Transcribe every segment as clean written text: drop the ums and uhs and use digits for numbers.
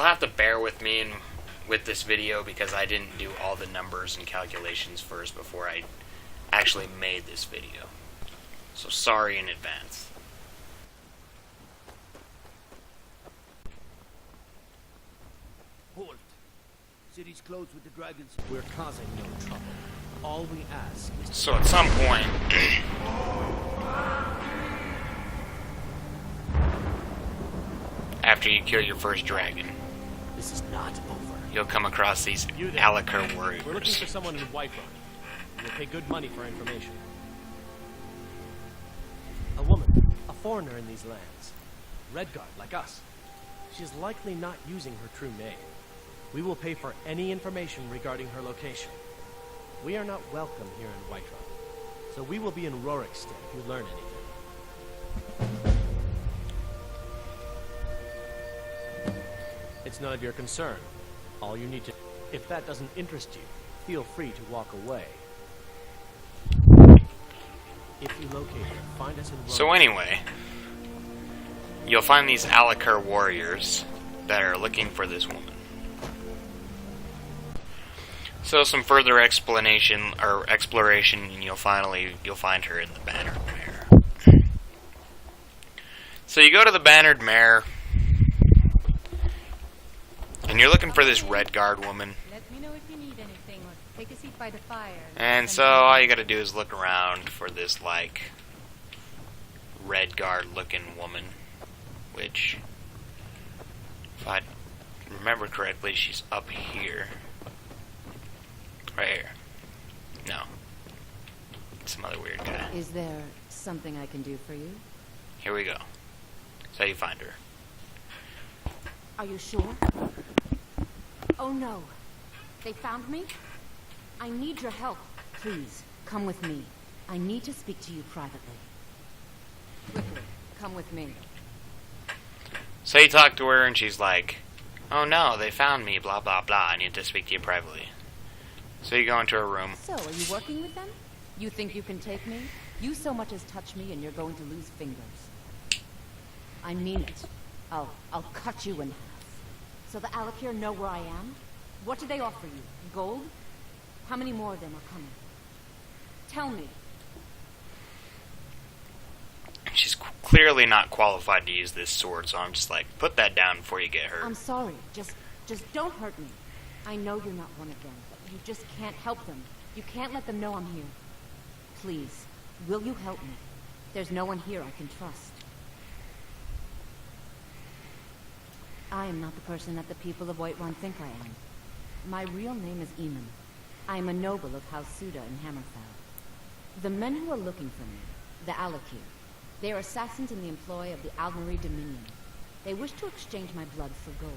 you'll have to bear with me with this video because I didn't do all the numbers and calculations first before I actually made this video. So sorry in advance. Halt! City's closed with the dragons. We're causing no trouble. All we ask is... So at some point... after you kill your first dragon, This is not over. you'll come across these You there. Alakar We're looking warriors. for someone in Whiterun. We'll pay good money for information. A woman, a foreigner in these lands. Redguard, like us. She's likely not using her true name. We will pay for any information regarding her location. We are not welcome here in Whiterun, so we will be in Rorikstead if you learn anything. It's none of your concern. All you need to... If that doesn't interest you, feel free to walk away. If you locate her, find us in Rorikstead. So anyway, you'll find these Alakar warriors that are looking for this woman. So some further explanation or exploration, and you'll find her in the Bannered Mare. So you go to the Bannered Mare, and you're looking for this Redguard woman. Let me know if you need anything, or take a seat by the fire. And so all you gotta do is look around for this, like, Redguard looking woman, which, if I remember correctly, she's up here. Right here. No. Some other weird guy. Is there something I can do for you? Here we go. That's how you find her. Are you sure? Oh no. They found me? I need your help. Please, come with me. I need to speak to you privately. Quickly, come with me. So you talk to her and she's like, oh no, they found me, blah blah blah, I need to speak to you privately. So you go into her room. So, are you working with them? You think you can take me? You so much as touch me and you're going to lose fingers. I mean it. I'll cut you in half. So the Alakir know where I am? What do they offer you? Gold? How many more of them are coming? Tell me. She's clearly not qualified to use this sword, so I'm just like, put that down before you get hurt. I'm sorry. Just don't hurt me. I know you're not one of them, but you just can't help them. You can't let them know I'm here. Please, will you help me? There's no one here I can trust. I am not the person that the people of Whiterun think I am. My real name is Eamon. I am a noble of House Suda in Hammerfell. The men who are looking for me, the Alakir, they are assassins in the employ of the Aldmeri Dominion. They wish to exchange my blood for gold.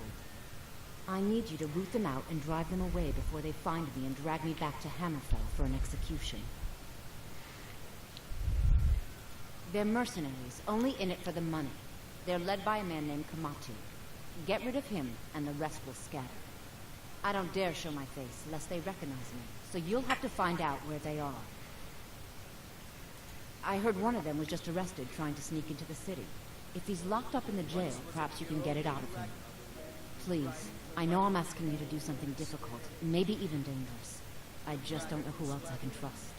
I need you to root them out and drive them away before they find me and drag me back to Hammerfell for an execution. They're mercenaries, only in it for the money. They're led by a man named Kamatu. Get rid of him, and the rest will scatter. I don't dare show my face, lest they recognize me, so you'll have to find out where they are. I heard one of them was just arrested trying to sneak into the city. If he's locked up in the jail, perhaps you can get it out of him. Please, I know I'm asking you to do something difficult, maybe even dangerous. I just don't know who else I can trust.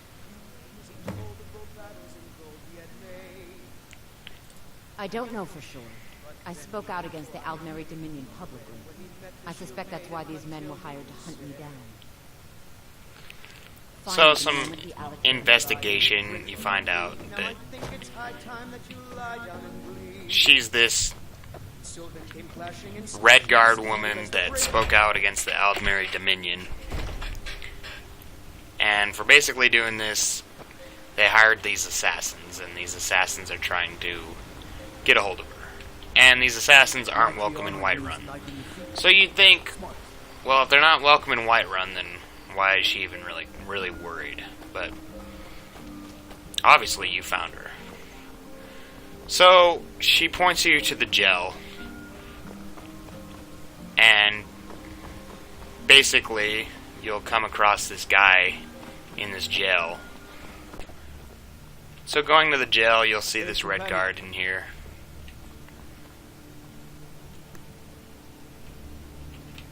I don't know for sure. I spoke out against the Aldmeri Dominion publicly. I suspect that's why these men were hired to hunt me down. So some investigation, you find out that she's this Redguard woman that spoke out against the Aldmeri Dominion. And for basically doing this, they hired these assassins, and these assassins are trying to get a hold of her. And these assassins aren't welcome in Whiterun. So you'd think, well, if they're not welcome in Whiterun, then why is she even really worried? But obviously you found her. So she points you to the gel, and basically you'll come across this guy in this jail. So going to the jail, you'll see this Redguard in here.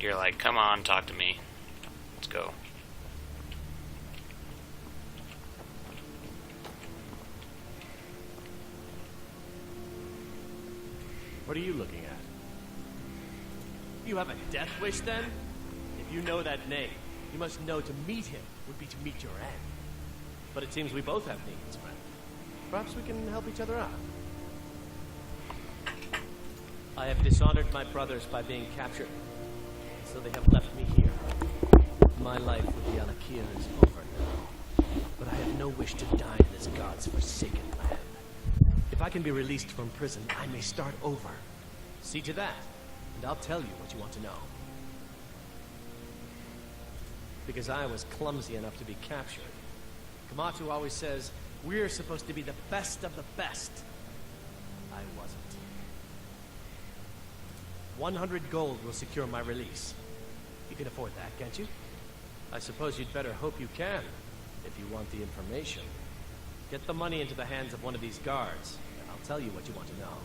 You're like, come on, talk to me. Let's go. What are you looking at? You have a death wish, then? If you know that name, you must know to meet him would be to meet your end. But it seems we both have needs, friend. Perhaps we can help each other out. I have dishonored my brothers by being captured, so they have left me here. My life with the Alakir is over now, but I have no wish to die in this god's forsaken land. If I can be released from prison, I may start over. See to that, and I'll tell you what you want to know. Because I was clumsy enough to be captured. Kamatu always says, we're supposed to be the best of the best. I wasn't. 100 gold will secure my release. You can afford that, can't you? I suppose you'd better hope you can, if you want the information. Get the money into the hands of one of these guards, and I'll tell you what you want to know.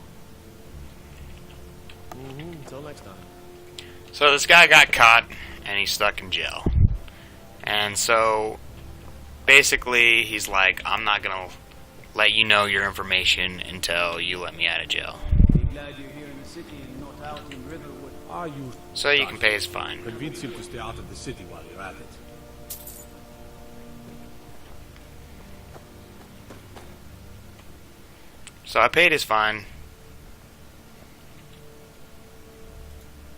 Until next time. So this guy got caught, and he's stuck in jail. And so, basically, he's like, I'm not gonna let you know your information until you let me out of jail. Be glad you're here in the city and not out in Riverwood. Are you? So you can pay his fine. Convince him to stay out of the city while you're at it. So I paid his fine.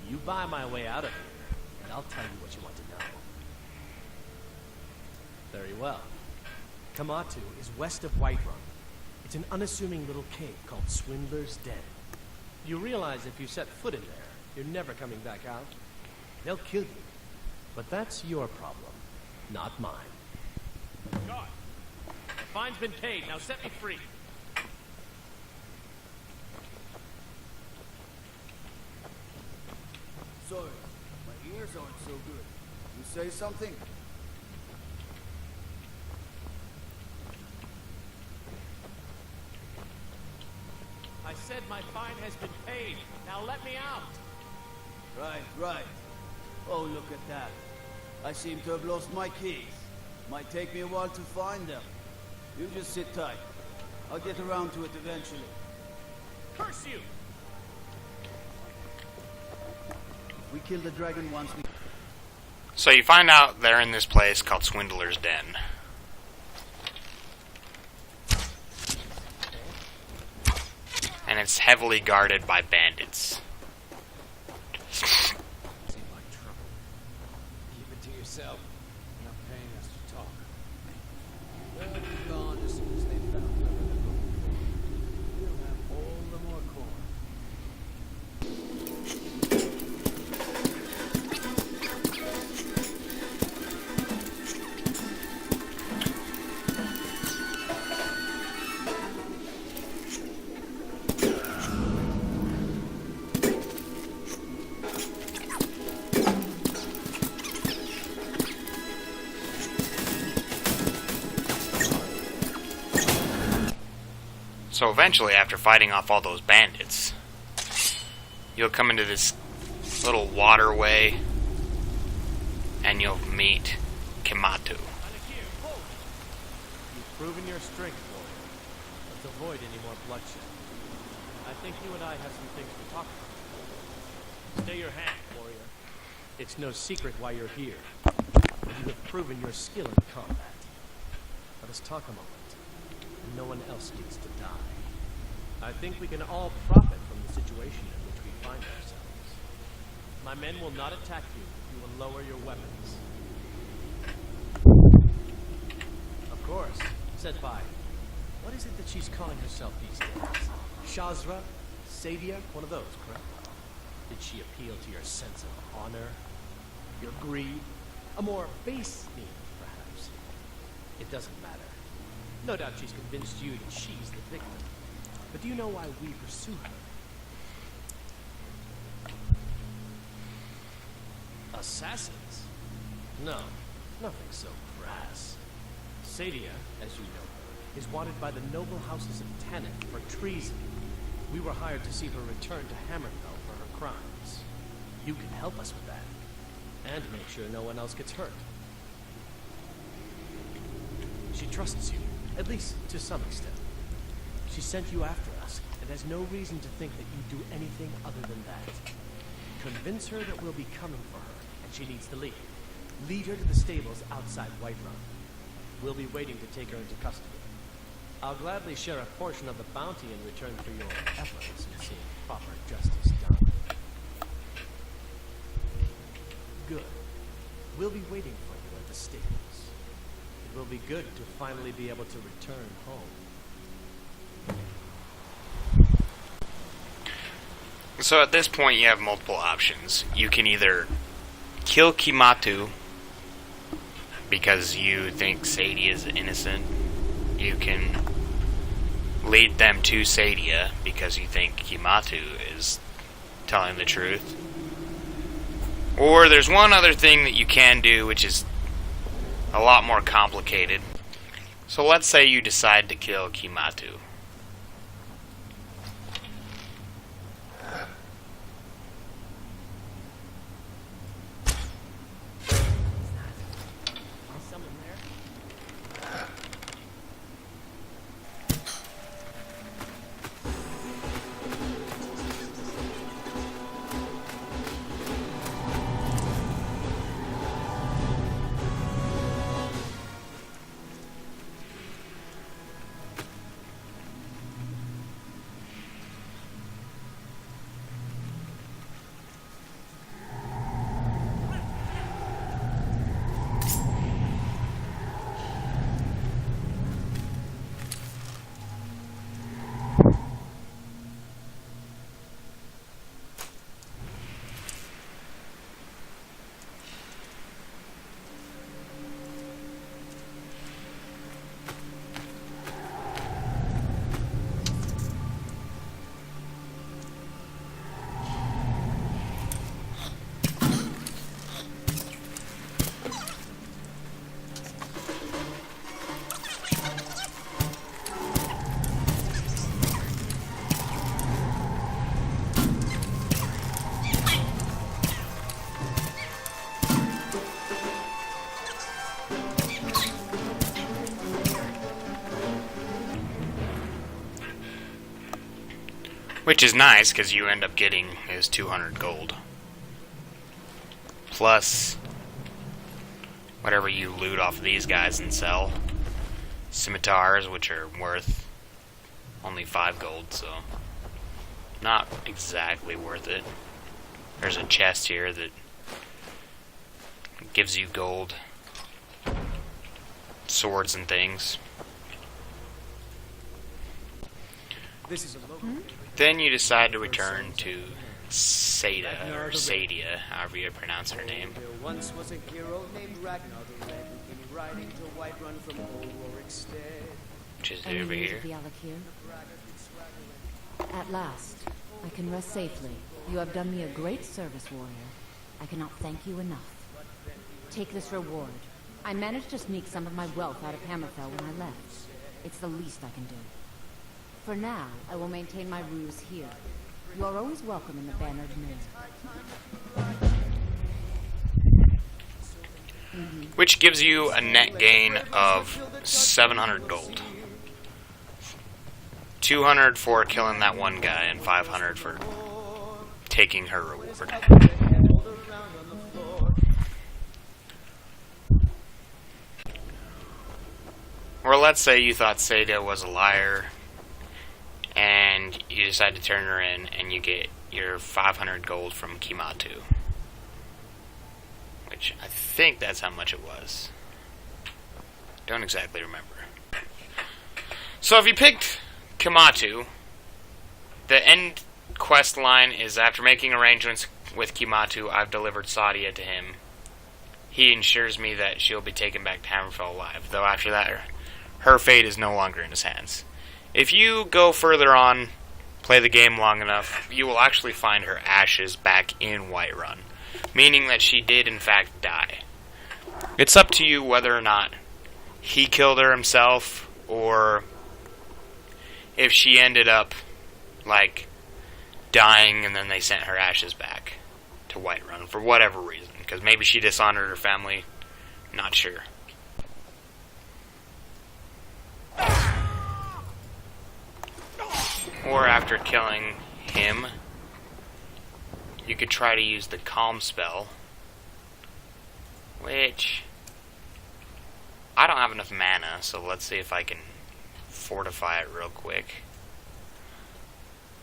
You buy my way out of here, and I'll tell you what you want to know. Very well. Kamatu is west of Whiterun. It's an unassuming little cave called Swindler's Den. You realize if you set foot in there, you're never coming back out. They'll kill you. But that's your problem, not mine. God, the fine's been paid. Now set me free. Sorry, my ears aren't so good. You say something? I said my fine has been paid. Now let me out. Right. Oh, look at that. I seem to have lost my keys. Might take me a while to find them. You just sit tight. I'll get around to it eventually. Curse you! We killed the dragon once. So you find out they're in this place called Swindler's Den. And it's heavily guarded by bandits. Seem like trouble. Keep it to yourself. You're not paying us to talk. They'll be gone as soon as they found whoever they're looking for. We'll have all the more corn. So eventually, after fighting off all those bandits, you'll come into this little waterway, and you'll meet Kamatu. You've proven your strength, warrior. Let's avoid any more bloodshed. I think you and I have some things to talk about. Stay your hand, warrior. It's no secret why you're here. You have proven your skill in combat. Let us talk a moment. No one else needs to die. I think we can all profit from the situation in which we find ourselves. My men will not attack you if you will lower your weapons. Of course, said by. What is it that she's calling herself these days? Shazra? Sadia? One of those, correct? Did she appeal to your sense of honor? Your greed? A more base need, perhaps? It doesn't matter. No doubt she's convinced you that she's the victim. But do you know why we pursue her? Assassins? No, nothing so crass. Sadia, as you know her, is wanted by the noble houses of Tanith for treason. We were hired to see her return to Hammerfell for her crimes. You can help us with that. and make sure no one else gets hurt. She trusts you, at least to some extent. She sent you after us, and has no reason to think that you do anything other than that. Convince her that we'll be coming for her, and she needs to leave. Lead her to the stables outside Whiterun. We'll be waiting to take her into custody. I'll gladly share a portion of the bounty in return for your efforts in seeing proper justice done. Good. We'll be waiting for you at the stables. It will be good to finally be able to return home. So at this point you have multiple options. You can either kill Kimatu because you think Sadia is innocent. You can lead them to Sadia because you think Kimatu is telling the truth. Or there's one other thing that you can do, which is a lot more complicated. So let's say you decide to kill Kimatu. Which is nice, because you end up getting his 200 gold. Plus, whatever you loot off of these guys and sell. Scimitars, which are worth only 5 gold, so not exactly worth it. There's a chest here that gives you gold. Swords and things. This is a local. Then you decide to return to Sadia, or Sadia, however you pronounce her name. There once was a hero named Ragnar the Red who came riding to Whiterun from old Warwickstead. Which is Any over news here. of the Alec here? At last, I can rest safely. You have done me a great service, warrior. I cannot thank you enough. Take this reward. I managed to sneak some of my wealth out of Hammerfell when I left. It's the least I can do. For now, I will maintain my ruse here. You are always welcome in the Bannered Mill. Which gives you a net gain of 700 gold. 200 for killing that one guy, and 500 for taking her reward. Or let's say you thought Sadia was a liar, and you decide to turn her in, and you get your 500 gold from Kimatu. Which, I think that's how much it was. Don't exactly remember. So if you picked Kimatu, the end quest line is, after making arrangements with Kimatu, I've delivered Sadia to him. He ensures me that she'll be taken back to Hammerfell alive, though after that, her fate is no longer in his hands. If you go further on, play the game long enough, you will actually find her ashes back in Whiterun, meaning that she did in fact die. It's up to you whether or not he killed her himself, or if she ended up, like, dying and then they sent her ashes back to Whiterun for whatever reason. Because maybe she dishonored her family. Not sure. Or after killing him, you could try to use the calm spell. Which... I don't have enough mana, so let's see if I can fortify it real quick.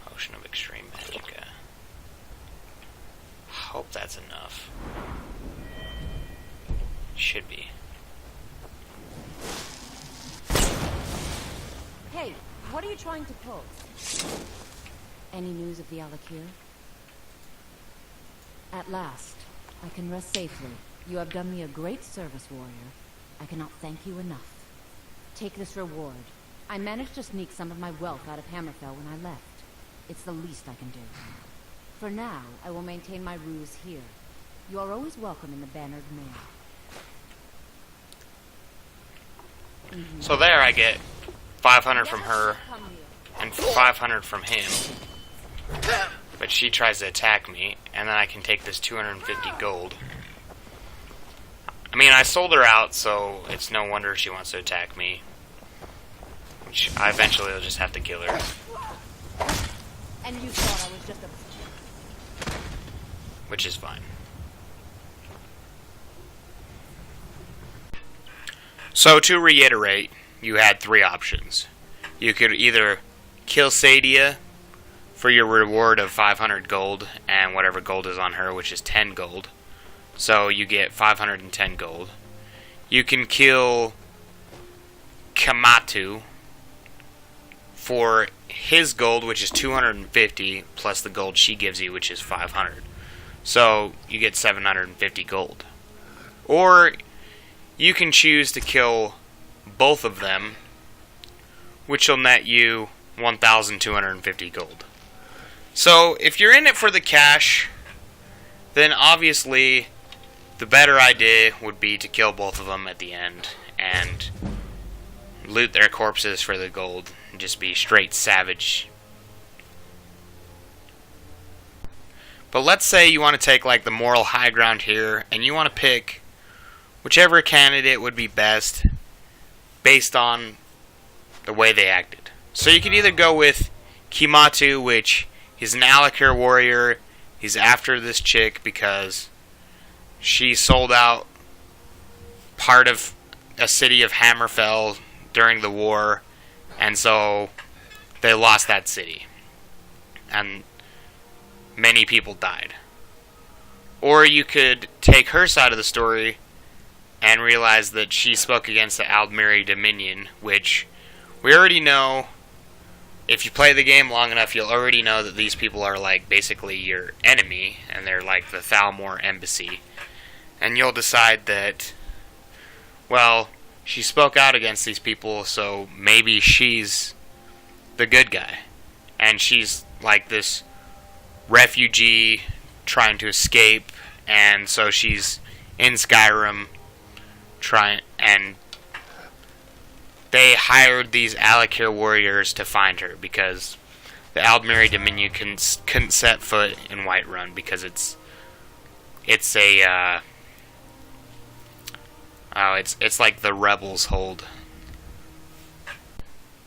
Potion of Extreme Magicka. Hope that's enough. Should be. Hey, what are you trying to pull? Any news of the Alakir? At last, I can rest safely. You have done me a great service, warrior. I cannot thank you enough. Take this reward. I managed to sneak some of my wealth out of Hammerfell when I left. It's the least I can do. For now, I will maintain my ruse here. You are always welcome in the Bannered Mail. So there I get 500 from her and 500 from him. But she tries to attack me, and then I can take this 250 gold. I mean, I sold her out, so it's no wonder she wants to attack me. Which I eventually will just have to kill her. And you thought I was just a... Which is fine. So to reiterate, you had 3 options. You could either kill Sadia for your reward of 500 gold and whatever gold is on her, which is 10 gold. So you get 510 gold. You can kill Kamatu for his gold, which is 250, plus the gold she gives you, which is 500. So you get 750 gold. Or you can choose to kill both of them, which will net you 1,250 gold. So if you're in it for the cash, then obviously the better idea would be to kill both of them at the end and loot their corpses for the gold and just be straight savage. But let's say you want to take like the moral high ground here and you want to pick whichever candidate would be best based on the way they acted. So you could either go with Kimatu, which is an Alakir warrior. He's after this chick because she sold out part of a city of Hammerfell during the war, and so they lost that city. And many people died. Or you could take her side of the story and realize that she spoke against the Aldmeri Dominion, which we already know. If you play the game long enough, you'll already know that these people are like basically your enemy, and they're like the Thalmor embassy. And you'll decide that, well, she spoke out against these people, so maybe she's the good guy. And she's like this refugee trying to escape, and so she's in Skyrim trying, and they hired these Alakir warriors to find her because the Aldmeri Dominion couldn't set foot in Whiterun because it's like the rebels' hold.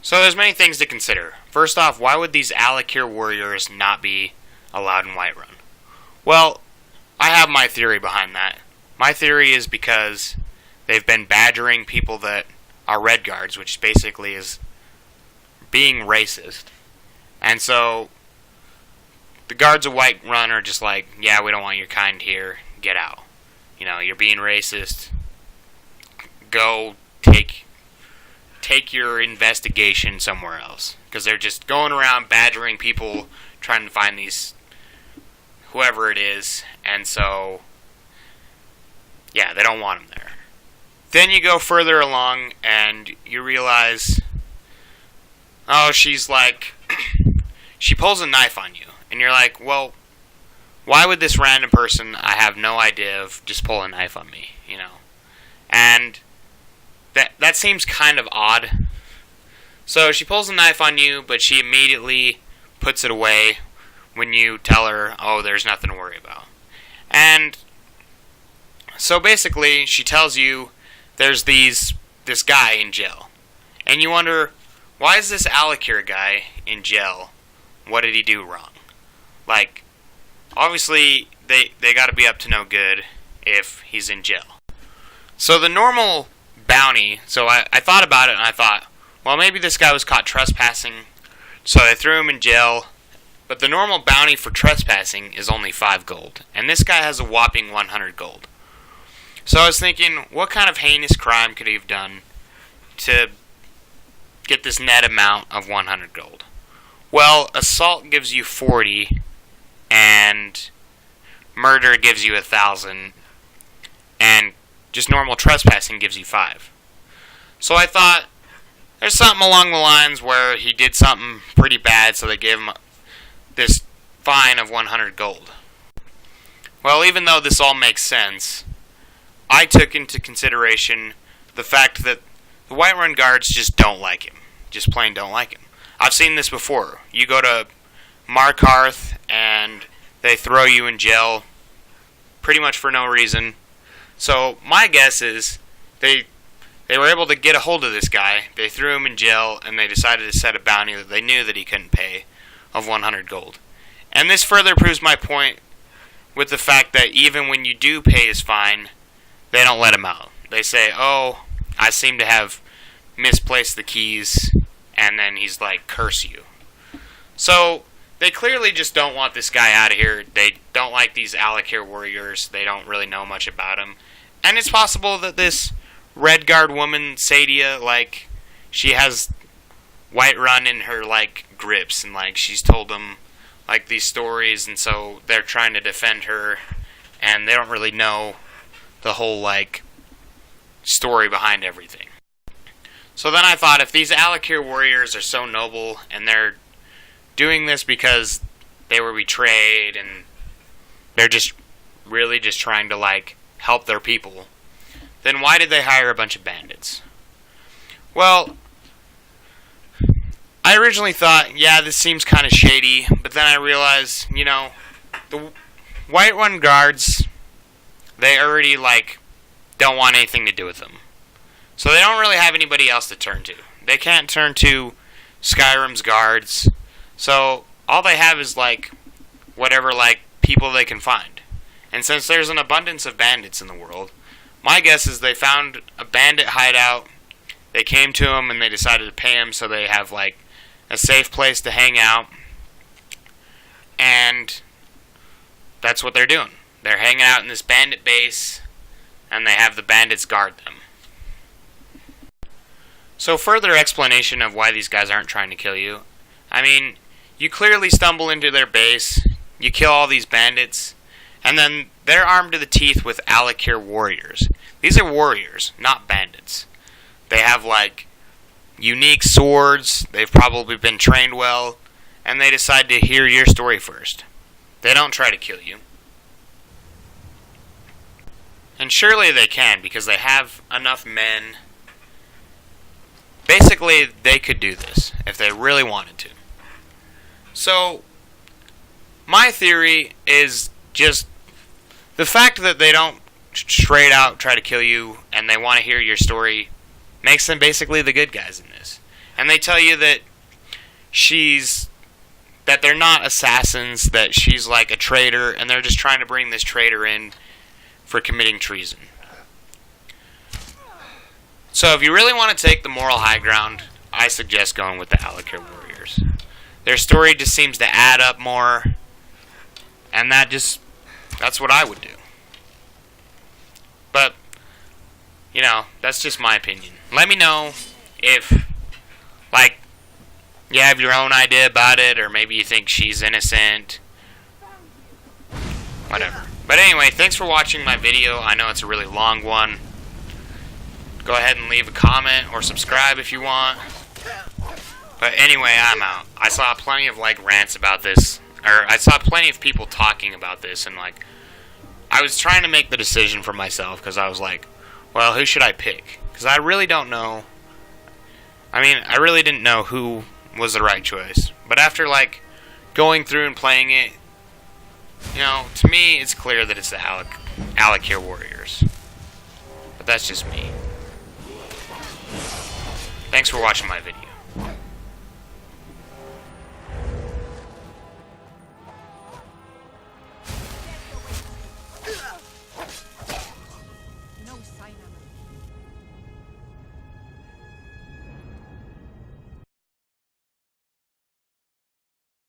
So there's many things to consider. First off, why would these Alakir warriors not be allowed in Whiterun? Well, I have my theory behind that. My theory is because they've been badgering people that are Red Guards, which basically is being racist. And so the guards of Whiterun are just like, yeah, we don't want your kind here, get out. You know, you're being racist. Go take your investigation somewhere else. Because they're just going around badgering people, trying to find these, whoever it is. And so, yeah, they don't want them there. Then you go further along and you realize, oh, she's like, she pulls a knife on you. And you're like, well, why would this random person I have no idea of just pull a knife on me, you know? And that seems kind of odd. So she pulls a knife on you, but she immediately puts it away when you tell her, oh, there's nothing to worry about. And So basically, she tells you there's this guy in jail. And you wonder, why is this Alikir guy in jail? What did he do wrong? Like, obviously, they gotta be up to no good if he's in jail. So the normal bounty, so I thought about it and I thought, well, maybe this guy was caught trespassing, so they threw him in jail. But the normal bounty for trespassing is only 5 gold. And this guy has a whopping 100 gold. So I was thinking, what kind of heinous crime could he have done to get this net amount of 100 gold? Well, assault gives you 40, and murder gives you 1,000, and just normal trespassing gives you 5. So I thought, there's something along the lines where he did something pretty bad, so they gave him this fine of 100 gold. Well, even though this all makes sense, I took into consideration the fact that the Whiterun guards just don't like him. Just plain don't like him. I've seen this before. You go to Markarth and they throw you in jail pretty much for no reason. So my guess is they were able to get a hold of this guy, they threw him in jail, and they decided to set a bounty that they knew that he couldn't pay of 100 gold. And this further proves my point with the fact that even when you do pay his fine, they don't let him out. They say, oh, I seem to have misplaced the keys, and then he's like, curse you. So they clearly just don't want this guy out of here. They don't like these Alikir warriors. They don't really know much about him. And it's possible that this Redguard woman, Sadia, like, she has Whiterun in her, like, grips, and, like, she's told them, like, these stories, and so they're trying to defend her, and they don't really know the whole, like, story behind everything. So then I thought, if these Alikir warriors are so noble, and they're doing this because they were betrayed, and they're just really just trying to, like, help their people, then why did they hire a bunch of bandits? Well, I originally thought, yeah, this seems kind of shady, but then I realized, you know, the Whiterun guards, they already, like, don't want anything to do with them. So they don't really have anybody else to turn to. They can't turn to Skyrim's guards, so all they have is, like, whatever, like, people they can find. And since there's an abundance of bandits in the world, my guess is they found a bandit hideout, they came to him, and they decided to pay him so they have, like, a safe place to hang out, and that's what they're doing. They're hanging out in this bandit base, and they have the bandits guard them. So further explanation of why these guys aren't trying to kill you. I mean, you clearly stumble into their base, you kill all these bandits, and then they're armed to the teeth with Alikir warriors. These are warriors, not bandits. They have, like, unique swords, they've probably been trained well, and they decide to hear your story first. They don't try to kill you. And surely they can, because they have enough men. Basically, they could do this, if they really wanted to. So, my theory is just the fact that they don't straight out try to kill you, and they want to hear your story, makes them basically the good guys in this. And they tell you that that they're not assassins, that she's like a traitor, and they're just trying to bring this traitor in for committing treason. So if you really want to take the moral high ground, I suggest going with the Alikir warriors. Their story just seems to add up more, and that's what I would do. But, you know, that's just my opinion. Let me know if, like, you have your own idea about it, or maybe you think she's innocent. Whatever. But anyway, thanks for watching my video. I know it's a really long one. Go ahead and leave a comment or subscribe if you want. But anyway, I'm out. I saw plenty of, like, rants about this, or I saw plenty of people talking about this, and, like, I was trying to make the decision for myself, because I was like, well, who should I pick? Because I really don't know. I mean, I really didn't know who was the right choice. But after, like, going through and playing it, you know, to me, it's clear that it's the Alakir warriors. But that's just me. Thanks for watching my video. No sign of